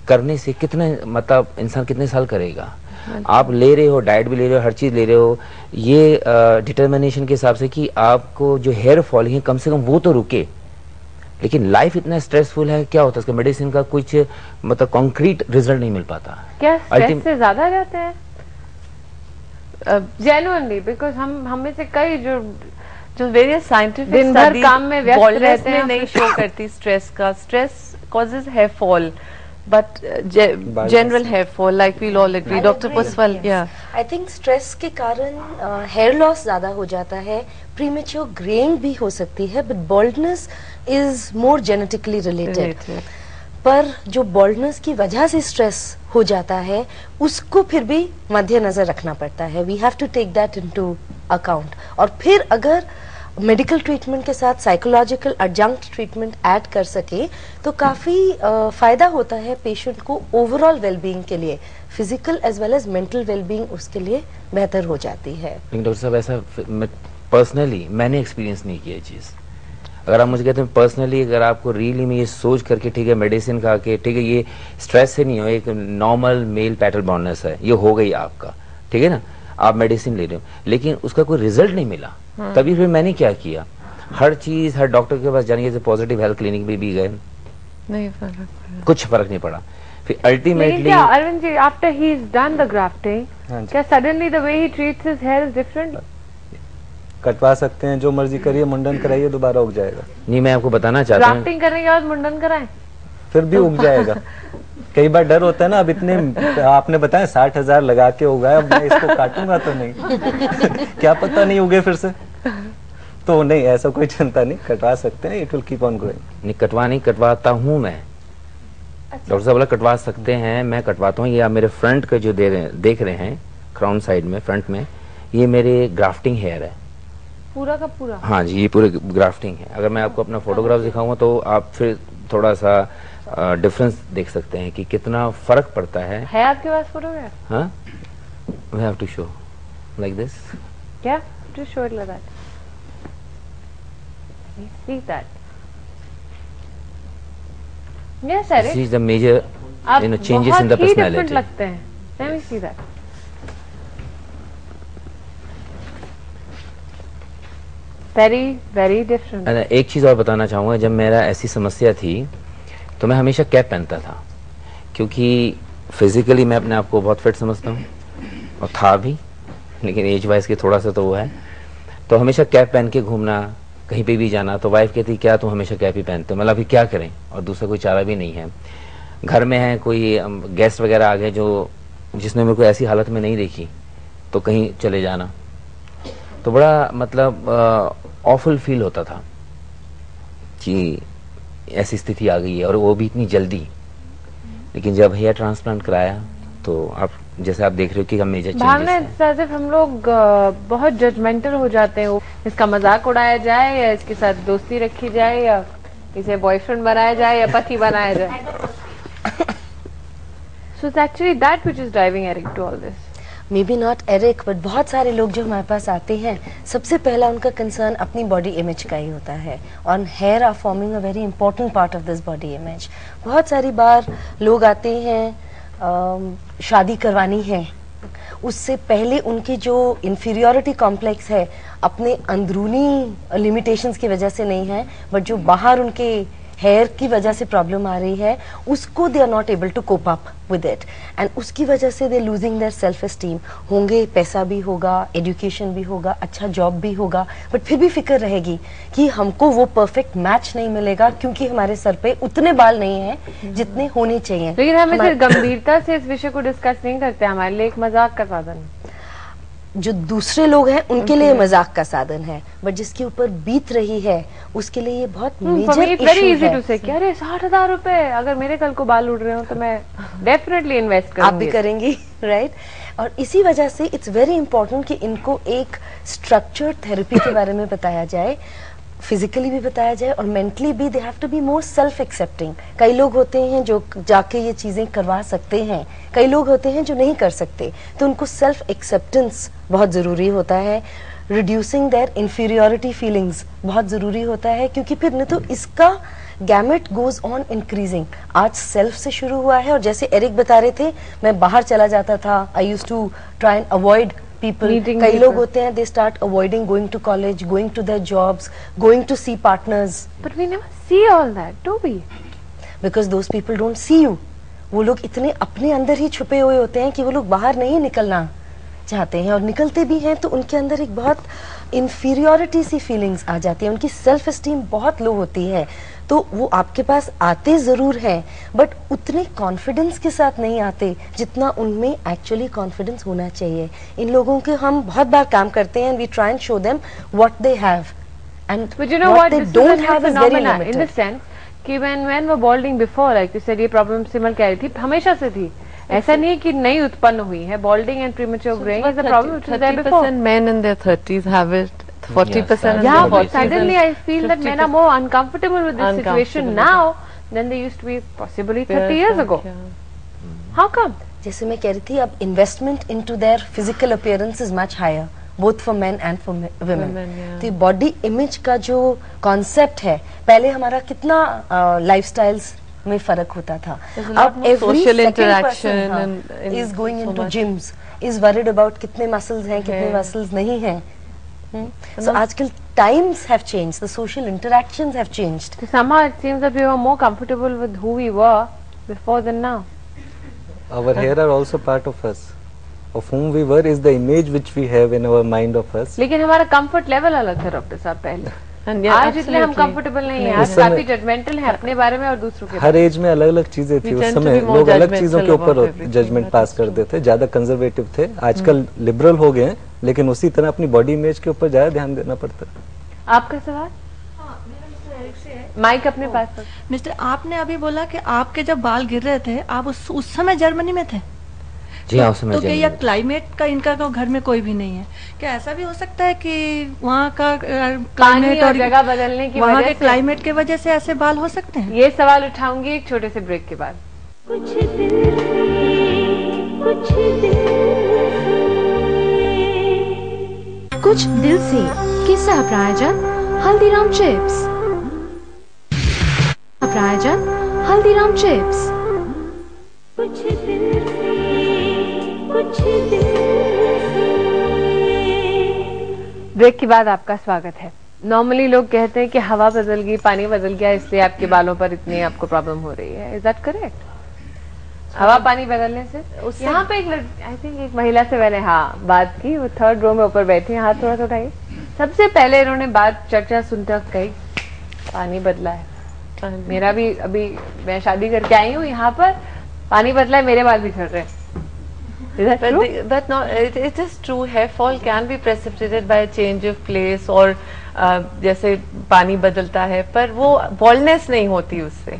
करने से कितने मतलब इंसान कितने साल करेगा? आप ले रहे हो, डाइट भी ले रहे हो, हर चीज ले रहे हो, ये डिटर्मिनेशन के हिसाब से कि आपको जो हेयर फॉल है कम से कम वो तो रुके। लेकिन लाइफ इतना स्ट्रेसफुल है, क्या होता है उसका मेडिसिन का कुछ मतलब कॉन्क्रीट रिजल्ट नहीं मिल पाता। क्या स्ट्रेस से ज्यादा जाते हैं? जेन्युइनली, बिकॉज हम में से कई जो वेरियस साइंटिफिक दिन भर काम में व्यस्त रहते हैं, नहीं शो करती स्ट्रेस का। Stress causes hair fall, but general hair fall, like we all agree. Doctor Pushpal, yeah I think stress के कारण हेयर लॉस ज्यादा हो जाता है, प्रीमेच्योर ग्रेइंग भी हो सकती है, but baldness is more genetically related. पर जो बॉल्डनेस की वजह से स्ट्रेस हो जाता है उसको फिर भी मद्देनजर रखना पड़ता है। We have to take that into account. और फिर अगर मेडिकल ट्रीटमेंट के साथ साइकोलॉजिकल एडजंक्ट ट्रीटमेंट ऐड कर सके तो काफी फायदा होता है पेशेंट को ओवरऑल वेलबींग के लिए, physical as well as mental wellbeing उसके लिए बेहतर हो जाती है। लेकिन डॉक्टर साहब ऐसा पर्सनली मैंने एक्सपीरियंस नहीं किया चीज। अगर आप मुझे कहते हैं पर्सनली, अगर आपको रियली में ये सोच करके ठीक है मेडिसिन खा के ठीक है ये स्ट्रेस से नहीं हो, एक नॉर्मल मेल पैटर्न बाउंडनेस है, ये हो गई आपका, ठीक है ना, आप मेडिसिन ले रहे हो, लेकिन उसका कोई रिजल्ट नहीं मिला, तभी फिर मैंने क्या किया, हर चीज हर डॉक्टर के पास जाने, जैसे पॉजिटिव हेल्थ क्लिनिक में भी गए, नहीं फर्क पड़ा, कुछ फर्क नहीं पड़ा। फिर लेकिन अल्टीमेटली क्या Arvind ji, after he is done the grafting, हाँ जी। क्या suddenly the way he treats his hair is different? कटवा सकते हैं, जो मर्जी करिए, मुंडन कराइए, दोबारा उग जाएगा। नहीं, मैं आपको बताना चाहता हूँ, ग्राफ्टिंग करने के बाद मुंडन कराएं? फिर भी उग जाएगा। कई बार डर होता है ना, अब इतने आपने बताया 60,000 लगा के उगाया, अब मैं इसको काटूंगा तो नहीं क्या पता नहीं उगे फिर से। तो नहीं, ऐसा कोई चिंता नहीं, कटवा सकते हैं, it will keep on growing. नहीं कटवाता हूँ मैं। डॉक्टर साहब बोला कटवा सकते हैं, मैं कटवाता हूँ। ये आप मेरे फ्रंट का जो देख रहे हैं, क्राउन साइड में, फ्रंट में, ये मेरे ग्राफ्टिंग हेयर है पूरा का पूरा। हाँ जी, ये पूरे ग्राफ्टिंग है। अगर मैं आपको अपना फोटोग्राफ दिखाऊंगा तो आप फिर थोड़ा सा डिफरेंस देख सकते हैं कि कितना फर्क पड़ता है आपके पास फोटोग्राफ? हाँ, we have to show like this. क्या? To show it like that. See that? Yes, Eric. This is the major, आप changes in the बहुत ही different personality. लगते हैं। Let me see that. Very, very different. एक चीज और बताना चाहूंगा, जब मेरा ऐसी समस्या थी तो मैं हमेशा कैप पहनता था, क्योंकि फिजिकली मैं अपने आप को बहुत फिट समझता हूँ और था भी, लेकिन एज वाइज के थोड़ा सा तो वो है। तो हमेशा कैप पहन के घूमना, कहीं पे भी जाना तो वाइफ कहती क्या तुम हमेशा कैप ही पहनते हो, मतलब अभी क्या करें, और दूसरा कोई चारा भी नहीं है। घर में है कोई गेस्ट वगैरह आ गए जो जिसने मेरे को ऐसी हालत में नहीं देखी, तो कहीं चले जाना तो बड़ा मतलब ऑफुल फील होता था कि ऐसी स्थिति आ गई है, और वो भी इतनी जल्दी। लेकिन जब हेयर ट्रांसप्लांट कराया तो आप जैसे आप देख रहे हो कि हम मेजर भावना चेंजेस हैं। हम लोग बहुत जजमेंटल हो जाते हैं। इसका मजाक उड़ाया जाए या इसके साथ दोस्ती रखी जाए या इसे बॉयफ्रेंड बनाया जाए या पति बनाया जाए। So it's actually that which is driving Eric to all this. Maybe not Eric, but बहुत सारे लोग जो हमारे पास आते हैं, सबसे पहला उनका कंसर्न अपनी बॉडी इमेज का ही होता है, और hair are forming a very important part of this body image. बहुत सारी बार लोग आते हैं, शादी करवानी है, उससे पहले उनकी जो इंफीरियोरिटी कॉम्प्लेक्स है अपने अंदरूनी लिमिटेशंस की वजह से नहीं है, बट जो बाहर उनके हेयर की वजह से प्रॉब्लम आ रही है, उसको they are not able to cope up with it, and उसकी वजह से they losing their self esteem. होंगे, पैसा भी होगा, एजुकेशन भी होगा, अच्छा जॉब भी होगा, बट फिर भी फिक्र रहेगी कि हमको वो परफेक्ट मैच नहीं मिलेगा क्योंकि हमारे सर पे उतने बाल नहीं हैं जितने होने चाहिए। लेकिन हम इसे गंभीरता से इस विषय को डिस्कस नहीं करते, हमारे लिए एक मजाक का साधन है। जो दूसरे लोग हैं उनके लिए मजाक का साधन है, बट जिसके ऊपर बीत रही है उसके लिए ये बहुत मेजर इशू है। कि अरे 60,000 रुपए, अगर मेरे कल को बाल उड़ रहे हो तो मैं डेफिनेटली इन्वेस्ट करूंगी। आप भी करेंगी, राइट? और इसी वजह से इट्स वेरी इंपॉर्टेंट कि इनको एक स्ट्रक्चर्ड थेरेपी के बारे में बताया जाए, फिजिकली भी बताया जाए और मेंटली भी। They have to be more self accepting. कई लोग होते हैं जो जाके ये चीजें करवा सकते हैं, कई लोग होते हैं जो नहीं कर सकते, तो उनको सेल्फ एक्सेप्टेंस बहुत जरूरी होता है। रिड्यूसिंग देयर इंफीरियोरिटी फीलिंग्स बहुत जरूरी होता है, क्योंकि फिर नहीं तो इसका गैमेट गोज ऑन इंक्रीजिंग। आज सेल्फ से शुरू हुआ है, और जैसे एरिक बता रहे थे, मैं बाहर चला जाता था, I used to try and avoid people. कई लोग होते हैं, they start avoiding going to college, going to their jobs, going to see partners. But we never see all that, do we? Because those people don't see you. वो लोग इतने अपने अंदर ही छुपे हुए होते हैं कि वो लोग बाहर नहीं निकलना चाहते हैं, और निकलते भी हैं तो उनके अंदर एक बहुत इंफीरियोरिटी सी फीलिंग्स आ जाती है, उनकी सेल्फ एस्टीम बहुत लो होती है। तो वो आपके पास आते जरूर हैं, बट उतने कॉन्फिडेंस के साथ नहीं आते जितना उनमें एक्चुअली कॉन्फिडेंस होना चाहिए। इन लोगों के हम बहुत बार काम करते हैं, we try and show them what they have, and But you know what, they this don't is a have is very phenomena in limited. the sense कि when were balding before, like you said, ये problem सिमल कह रही थी, हमेशा से थी। ऐसा नहीं है कि नई उत्पन्न हुई है। Balding and premature greying is a problem which was there before. 30% men in their 30s have it. 40% Yeah, but suddenly I feel that men are more uncomfortable with this situation now than they used to be possibly 30 years ago. How come? जैसे मैं कह रही थी, अब investment into their physical appearance is much higher, both for men and for women. तो body image का जो concept है, पहले हमारा कितना लाइफस्टाइल्स में फर्क होता था। अब every social interaction is going into gyms, is worried about कितने मसल्स हैं, कितने मसल्स नहीं हैं। So आजकल times have changed, the social interactions have changed. So somehow it seems that we were more comfortable with who we were before than now. Our hair are also part of us. Of whom we were is the image which we have in our mind of us. लेकिन हमारा comfort level अलग था doctor साहब पहले। आज इतने हम comfortable नहीं है, आज काफी जजमेंटल है अपने बारे में और दूसरों के। हर एज में अलग अलग चीजें थी, उस समय लोग अलग चीजों के ऊपर जजमेंट पास करते थे, ज्यादा कंजर्वेटिव थे। आजकल लिबरल हो गए, लेकिन उसी तरह अपनी बॉडी इमेज के ऊपर ज्यादा ध्यान देना पड़ता है। आपका सवाल? माइक अपने पास। मिस्टर, आपने अभी बोला कि आपके जब बाल गिर रहे थे आप उस समय जर्मनी में थे। जी हाँ, उस समय तो क्या यह क्लाइमेट का इनका तो घर में कोई भी नहीं है, क्या ऐसा भी हो सकता है कि वहाँ का क्लाइमेट और जगह बदलने की वहाँ वजह के क्लाइमेट के वजह से ऐसे बाल हो सकते हैं? ये सवाल उठाऊंगी एक छोटे से ब्रेक के बाद। कुछ दिल से, कुछ दिल से। कुछ दिल से के सह प्रायोजक हल्दीराम चिप्स। प्रायोजक हल्दीराम चिप्स। कुछ दिल से, कुछ दिल से। ब्रेक के बाद आपका स्वागत है। नॉर्मली लोग कहते हैं कि हवा बदल गई, पानी बदल गया, इसलिए आपके बालों पर इतनी आपको प्रॉब्लम हो रही है। Is that correct? हवा पानी बदलने से यहाँ पे एक आई थिंक एक महिला से मैंने बात की, वो 3rd रो में ऊपर बैठी है, हाथ थोड़ा सा उठाइए। सबसे पहले इन्होंने बात चर्चा सुनकर कही पानी बदला है। मेरा भी अभी मैं शादी करके आई हूँ, यहाँ पर पानी बदला है, मेरे बाल भी झड़ रहे हैं। But not, it is true. Hair fall can be precipitated by a change of place और जैसे पानी बदलता है, पर वो बॉल्डनेस नहीं होती उससे।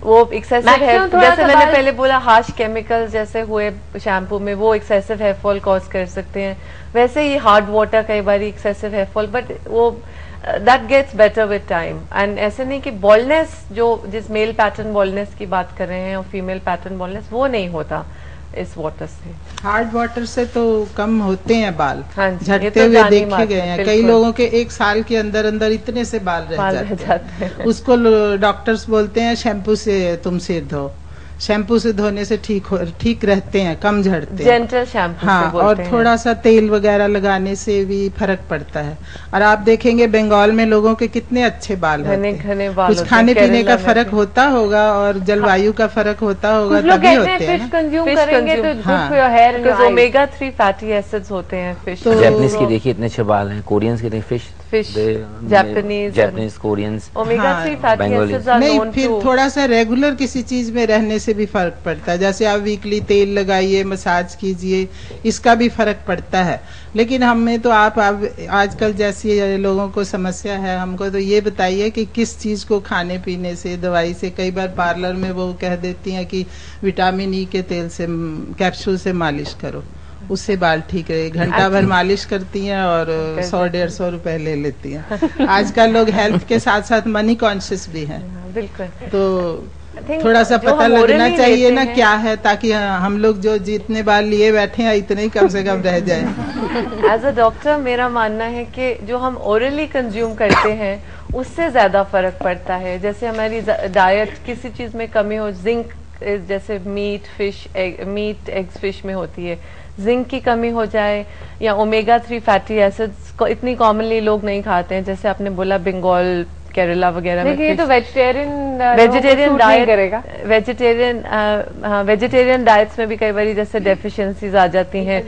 वो एक्सेसिव है, जैसे मैंने पहले बोला, हार्श केमिकल्स जैसे हुए शैम्पू में, वो एक्सेसिव हेयर फॉल कॉज कर सकते हैं। वैसे ही हार्ड वाटर कई बार एक्सेसिव हेयर फॉल, बट वो that gets better with time. And ऐसे नहीं कि बॉल्डनेस, जो जिस मेल पैटर्न बॉल्डनेस की बात कर रहे हैं और फीमेल पैटर्न बॉल्डनेस, वो नहीं होता इस वाटर से। हार्ड वाटर से तो कम होते हैं बाल, झड़ते तो हुए देखे गए हैं। कई लोगों के 1 साल के अंदर अंदर इतने से बाल रह जाते हैं। उसको डॉक्टर्स बोलते हैं शैम्पू से तुम सिर धो, शैम्पू से धोने से ठीक रहते हैं, कम झड़ते हैं। जेंटल शैम्पू हाँ, और थोड़ा सा तेल वगैरह लगाने से भी फर्क पड़ता है। और आप देखेंगे बंगाल में लोगों के कितने अच्छे बाल होते हैं। कुछ खाने पीने का फर्क होता होगा और जलवायु का फर्क होता होगा, तभी होते हैं। फिश कंज्यूम करेंगे तो good for your hair and omega 3 fatty acids होते हैं फिश। जापानीज के देखिए इतने अच्छे बाल हैं, कोरियंस के देखिए fish Japanese Koreans omega 3 fatty acids are नहीं, नोन फिर टू। थोड़ा सा रेगुलर किसी चीज में रहने से भी फर्क पड़ता है। जैसे आप वीकली तेल लगाइए, मसाज कीजिए, इसका भी फर्क पड़ता है। लेकिन हमें तो आप आजकल जैसी लोगों को समस्या है, हमको तो ये बताइए कि किस चीज को खाने पीने से, दवाई से। कई बार पार्लर में वो कह देती हैं कि विटामिन ई के तेल से, कैप्सूल से मालिश करो, उससे बाल ठीक रहे। घंटा भर मालिश करती हैं और 100-150 रुपए ले लेती हैं। आजकल लोग हेल्थ के साथ साथ मनी कॉन्शियस भी हैं, बिल्कुल। तो थोड़ा सा पता लगना चाहिए ना क्या है, ताकि हम लोग जो जितने बाल लिए बैठे हैं इतने ही कम से कम रह जाए। एज अ डॉक्टर मेरा मानना है कि जो हम ओरली कंज्यूम करते हैं उससे ज्यादा फर्क पड़ता है। जैसे हमारी डाइट किसी चीज में कमी हो, जिंक जैसे मीट एग्स फिश में होती है, जिंक की कमी हो जाए, या ओमेगा 3 फैटी एसिड्स को इतनी कॉमनली लोग नहीं खाते हैं, जैसे आपने बोला बंगाल, केरला वगैरह में। ये तो वेजिटेरियन डाइट करेगा। वेजिटेरियन डाइट्स में भी कई बार जैसे डेफिशिएंसीज आ जाती हैं,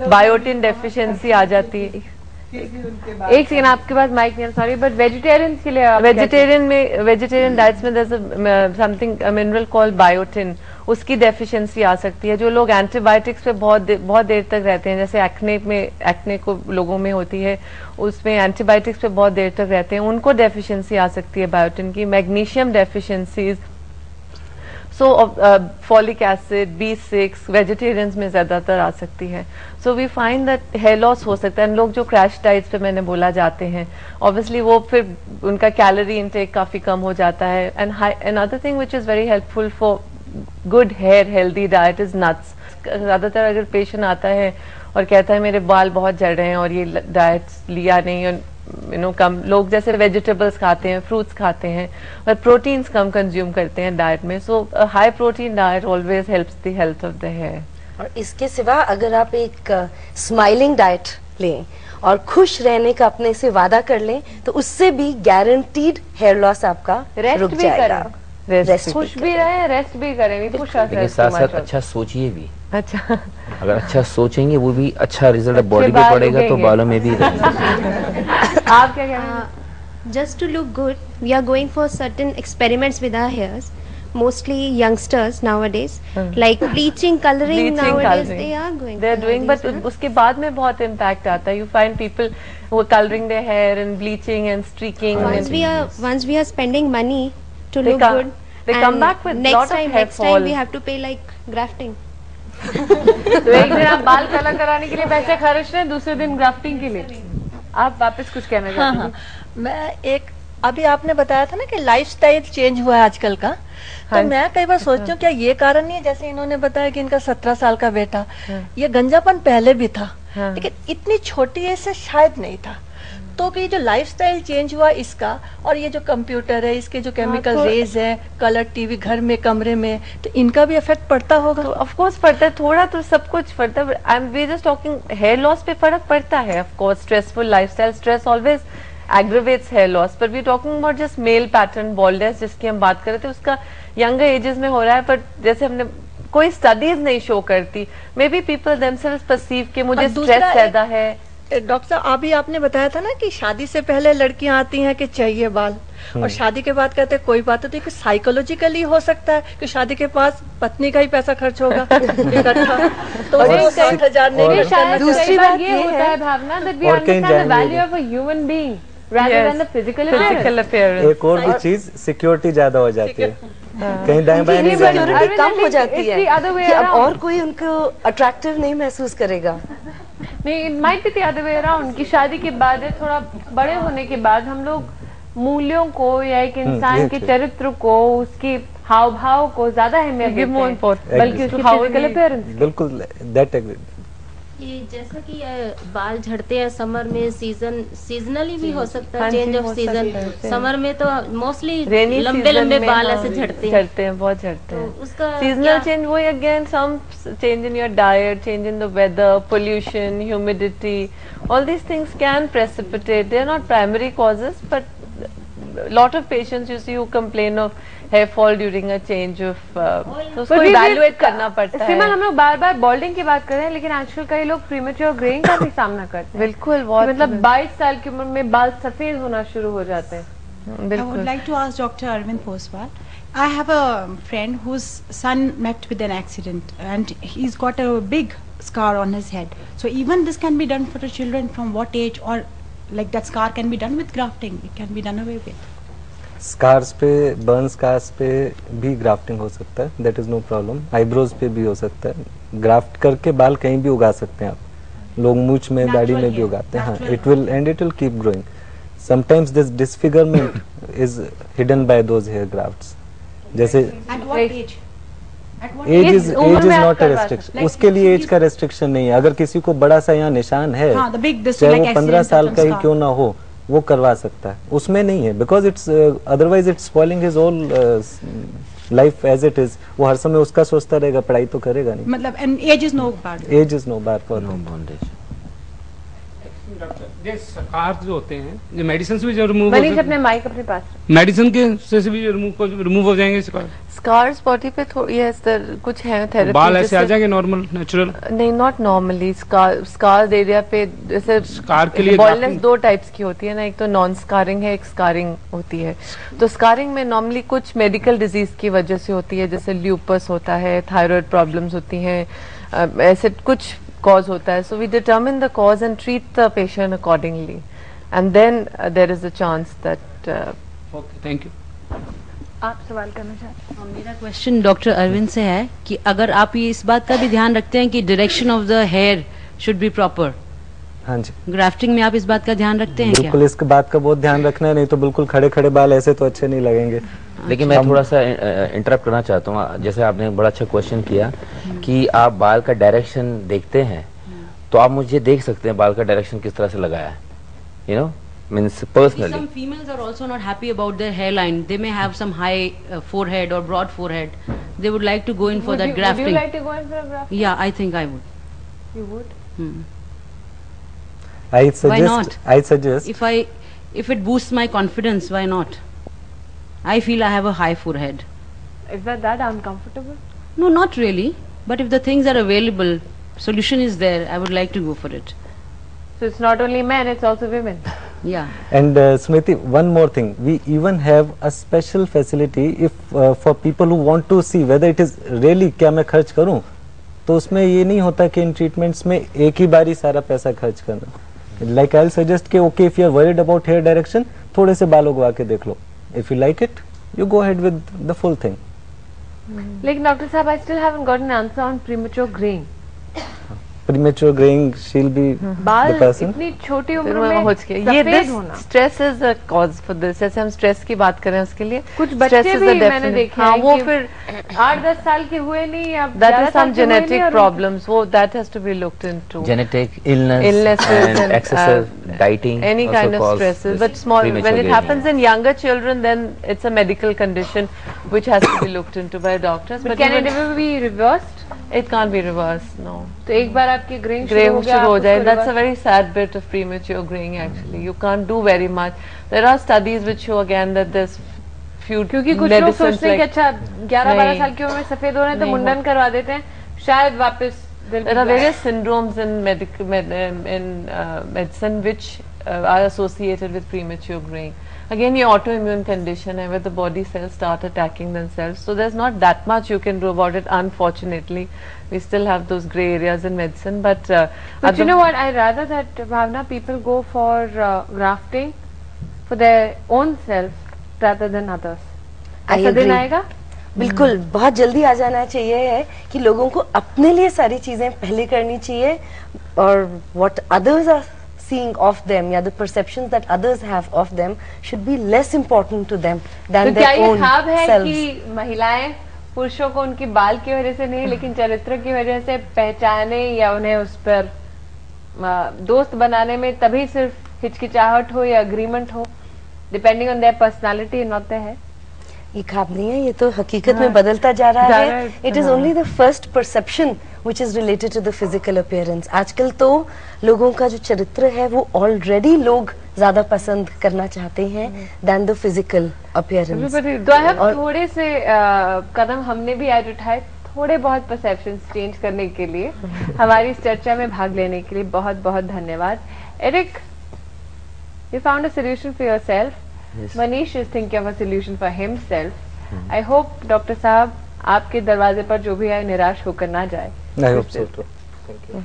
बायोटिन डेफिशिएंसी आ जाती है। एक सेकंड, आपके पास माइक नहीं, सॉरी, बट वेजिटेरियन के लिए वेजिटेरियन डाइट्स में समथिंग मिनरल कॉल्ड बायोटिन, उसकी डेफिशिएंसी आ सकती है। जो लोग एंटीबायोटिक्स पे बहुत देर तक रहते हैं, जैसे एक्ने को लोगों में होती है, उसमें एंटीबायोटिक्स पे बहुत देर तक रहते हैं, उनको डेफिशिएंसी आ सकती है बायोटिन की। Magnesium deficiencies, so folic acid, B6 vegetarians में ज्यादातर आ सकती है। So we find that hair loss हो सकता है। लोग जो क्रैश डाइट्स पे मैंने बोला जाते हैं, ऑब्वियसली वो फिर उनका कैलोरी इनटेक काफी कम हो जाता है। And another thing which is very helpful for good hair healthy diet is nuts. ज्यादातर अगर पेशेंट आता है और कहता है मेरे बाल बहुत झड़ रहे हैं और ये डाइट लिया नहीं, और कम लोग जैसे वेजिटेबल्स खाते हैं, फ्रूट्स खाते हैं, पर प्रोटीन्स कम कंज्यूम करते हैं डाइट में। So high protein diet always helps the health of the hair. और इसके सिवा अगर आप एक स्माइलिंग डाइट लें और खुश रहने का अपने से वादा कर लें, तो उससे भी गारंटीड हेयर लॉस आपका रुक जाएगा। रेस्ट खुश भी रहे, रेस्ट भी करें, we push लेकिन ourselves साथ too साथ much अच्छा सोचिए भी। अच्छा अगर अच्छा सोचेंगे वो भी अच्छा रिजल्ट बॉडी पे बाल पड़ेगा तो उगेंगे। बालों में भी आप क्या कह रहे हैं? Just to look good, we are going for certain experiments with our hairs. Mostly youngsters nowadays, like bleaching, coloring nowadays, they are going. They are doing, but उसके बाद में बहुत impact आता है. You find people who are coloring their hair and bleaching and streaking. Once we are spending money to They look come- good, they come back with next lot of time, hair next fall. time we have to pay like grafting. तो एक दिन आप बाल colour कराने के लिए पैसे खर्च रहे हैं, दूसरे दिन ग्राफ्टिंग के लिए। आप वापस कुछ कहना चाहते हैं? मैं एक अभी आपने बताया था ना कि लाइफस्टाइल चेंज हुआ है आजकल का, तो मैं कई बार सोचती हूँ क्या ये कारण नहीं है, जैसे इन्होंने बताया कि इनका 17 साल का बेटा, ये गंजापन पहले भी था लेकिन इतनी छोटी एज से शायद नहीं था, तो कि जो लाइफस्टाइल चेंज हुआ इसका, और ये जो कंप्यूटर है इसके जो केमिकल रेज है, कलर टीवी घर में कमरे में, तो इनका भी इफेक्ट पड़ता होगा। तो ऑफ कोर्स पड़ता है, थोड़ा तो सब कुछ पड़ता है। I am we just talking hair loss पे फर्क पड़ता है। Of course stressful lifestyle, stress always aggravates hair loss, but we talking about just male pattern baldness जिसकी हम बात कर रहे थे, उसका younger ages में हो रहा है, पर जैसे हमने कोई स्टडीज नहीं शो करती, may be people themselves perceive कि मुझे स्ट्रेस ज्यादा है। डॉक्टर साहब अभी आपने बताया था ना कि शादी से पहले लड़कियां आती हैं कि चाहिए बाल, और शादी के बाद कहते हैं कोई बात होती है, कि साइकोलॉजिकली हो सकता है कि शादी के पास पत्नी का ही पैसा खर्च होगा इकट्ठा, तो वो 60,000 नहीं खर्च करना। दूसरी बात ये होता है भावना that we understand the value of a human being rather than the physical appearance. एक और भी चीज सिक्योरिटी ज्यादा हो जाती है, कहीं दाएं बाएं नहीं जाना। सिक्योरिटी कम हो जाती है कि अब around. और कोई उनको अट्रैक्टिव नहीं महसूस करेगा। नहीं, it might be the other way around कि शादी के बाद या थोड़ा बड़े होने के बाद हम लोग मूल्यों को या एक इंसान के चरित्र को, उसकी हाव भाव को ज्यादा अहमियत देते हैं बल्कि उसकी फिजिकल अपीयरेंस। बिल्कुल, दैट एग्री। ये जैसा कि बाल झड़ते हैं समर में, सीजनली भी हो सकता है, हाँ चेंज जी, ऑफ हो सीजन। सकता है। समर में तो मोस्टली Rainy लंबे season लंबे में बाल हाँ, ऐसे झड़ते हैं बहुत झड़ते हैं। उसका सीजनल चेंज वही again some change in your diet, change in the weather, pollution, humidity, all these things can precipitate. They are not primary causes, but lot of patients you see who complain of hair fall during a change of तो उसको evaluate करना पड़ता है। सिमल, हम लोग बार बार बॉल्डिंग की बात कर रहे हैं, लेकिन आजकल कई लोग प्रीमेच्योर ग्रेइंग का भी सामना करते हैं। बिल्कुल, बहुत मतलब 22 साल की उम्र में बाल सफेद होना शुरू हो जाते हैं। I would like to ask Dr. Arvind Poswal. I have a friend whose son met with an accident and he's got a big scar on his head. So even this can be done for the children from what age, or like that scar can be done with grafting? It can be done away with. Scars पे, burn scars पे भी grafting हो सकता है, that is no problem. Eyebrows पे भी हो सकता है, ग्राफ्ट करके बाल कहीं भी उगा सकते हैं आप। लोग मूंछ में, दाढ़ी में भी उगाते हैं। हाँ, it will keep growing. Sometimes this disfigurement is hidden by those hair grafts. जैसे At what age? Age is not a restriction, उसके लिए एज का रेस्ट्रिक्शन नहीं है। अगर किसी को बड़ा सा यहाँ निशान है, हाँ, the big this चाहे like वो 15 accident साल का ही scar. क्यों ना हो, वो करवा सकता है, उसमें नहीं है। Because it's otherwise it's spoiling his whole life as it is. वो हर समय उसका सोचता रहेगा, पढ़ाई तो करेगा नहीं। मतलब and age is no barrier. Age is no bar for bondage. ये स्कार्स जो होते हैं, ये मेडिसिन से भी जो रिमूव मनीष, अपने माइक अपने पास रख। मेडिसिन के से भी रिमूव हो जाएंगे स्कार्स बॉडी पे यस कुछ है थेरेपी, बाल ऐसे आ जाएंगे नॉर्मल, नेचुरल? नहीं, नॉट नॉर्मली। स्कार एरिया पे जैसे स्कार के लिए बॉल्डनेस दो टाइप्स की होती है ना, एक तो नॉन स्कारिंग है, एक स्कारिंग होती है। तो स्कारिंग में नॉर्मली कुछ मेडिकल डिजीज की वजह से होती है, जैसे ल्यूपस होता है, थायराइड प्रॉब्लम्स होती हैं, ऐसे कुछ cause होता है। So we determine the cause and treat the patient accordingly, and then there is a chance that okay, thank you. आप सवाल करना चाहते हैं? मेरा क्वेश्चन डॉक्टर अरविंद से है कि अगर आप ये इस बात का भी ध्यान रखते हैं कि direction of the hair should be proper. हाँ जी, ग्राफ्टिंग में आप इस बात का ध्यान रखते हैं क्या? बिल्कुल, इस बात का बहुत ध्यान रखना है, नहीं तो बिल्कुल खड़े खड़े बाल ऐसे तो अच्छे नहीं लगेंगे। लेकिन मैं थोड़ा सा इंटरप्ट करना चाहता हूँ। जैसे आपने बड़ा अच्छा क्वेश्चन किया कि आप बाल का डायरेक्शन देखते हैं, तो आप मुझे देख सकते हैं बाल का डायरेक्शन किस तरह से लगाया है, you know, means personally. Some females are also not happy about their hairline. They may have some high forehead or broad forehead. They would like to go in for that grafting. Would you like to go in for a grafting? Yeah, I think I would. You would? I Why not? suggest If it boosts my confidence, why not? I feel I have a high forehead. Is that uncomfortable? No, not really. But if the things are available, solution is there, I would like to go for it. So it's not only men, it's also women. Yeah. And Smriti, one more thing, we even have a special facility if for people who want to see whether it is really क्या मैं खर्च करूं, तो उसमें ये नहीं होता कि इन ट्रीटमेंट्स में एक ही बारी सारा पैसा खर्च करना. Like I'll suggest कि okay, if you are worried about hair direction, थोड़े से बाल उगवा के देख लो. If you like it, you go ahead with the full thing. लेकिन डॉक्टर साहब, I still haven't got an answer on premature graying. Premature graying, she'll be बाल the person. इतनी छोटी उम्र फिर मैं में पहुंच गई. ये सफेद होना. Stress is a cause for this. जैसे हम स्ट्रेस की बात करें उसके लिए कुछ बच्चे भी मैंने देखे हाँ, हैं वो कि फिर 8-10 साल के हुए नहीं या that 11 is साल some के हुए नहीं genetic और problems. वो that has to be looked into. Genetic illness Illnesses and excessive dieting. Any also kind of cause stresses, this but small when premature it graying. happens in younger children, then it's a medical condition which has to be looked into by doctors. But can it ever be reversed? It can't be reversed, no. तो एक बार आपकी graying Graying शुरू हो गया, शुरू हो आप जाए. उसको That's a reverse- very sad bit of premature graying actually. You can't do very much. There are studies which show again that there's few क्योंकि कुछ लोग medicines सोचते हैं कि like अच्छा 11-12 नहीं. साल की उम्र में सफेद हो रहे हैं तो नहीं मुंडन करवा देते हैं, शायद वापस There are various syndromes in medicine which are associated with premature graying. Again, your autoimmune condition where the body cells start attacking themselves. So there's not that much you can do about it. Unfortunately, we still have those gray areas in medicine. But you know what? I rather that Bhavna, people go for grafting for their own self rather than others. I ऐसा दिन agree. आएगा? बिल्कुल, बहुत जल्दी आ जाना चाहिए है कि लोगों को अपने लिए सारी चीजें पहले करनी चाहिए और what others are seeing of them या the perceptions that others have of them should be less important to them than तो क्या their ये own ख्वाब है selves. कि महिलाएं पुरुषों को उनकी बाल की वजह से नहीं लेकिन चरित्र की वजह से पहचाने या उन्हें उस पर दोस्त बनाने में तभी सिर्फ हिचकिचाहट हो या अग्रीमेंट हो, depending on their personality, not their head? ये ख्वाब नहीं है, ये तो हकीकत में बदलता जा रहा है. It is only the first perception which is related to the physical appearance. आजकल तो लोगों का जो चरित्र है वो ऑलरेडी लोग ज्यादा पसंद करना चाहते हैं देन द फिजिकल अपीयरेंस. तो आई हैव थोड़े से कदम हमने भी आज उठाए थोड़े बहुत परसेप्शंस चेंज करने के लिए. हमारी इस चर्चा में भाग लेने के लिए बहुत बहुत धन्यवाद. Eric, you found a solution for yourself. Yes. Manish is thinking of a solution for himself. I hope doctor साहब आपके दरवाजे पर जो भी आए निराश होकर ना जाए. I hope so too. Thank you.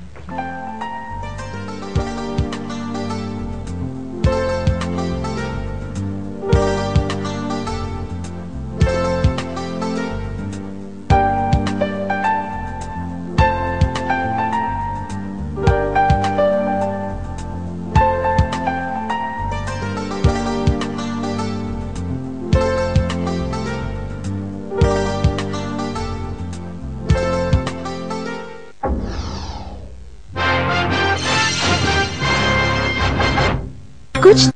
कुछ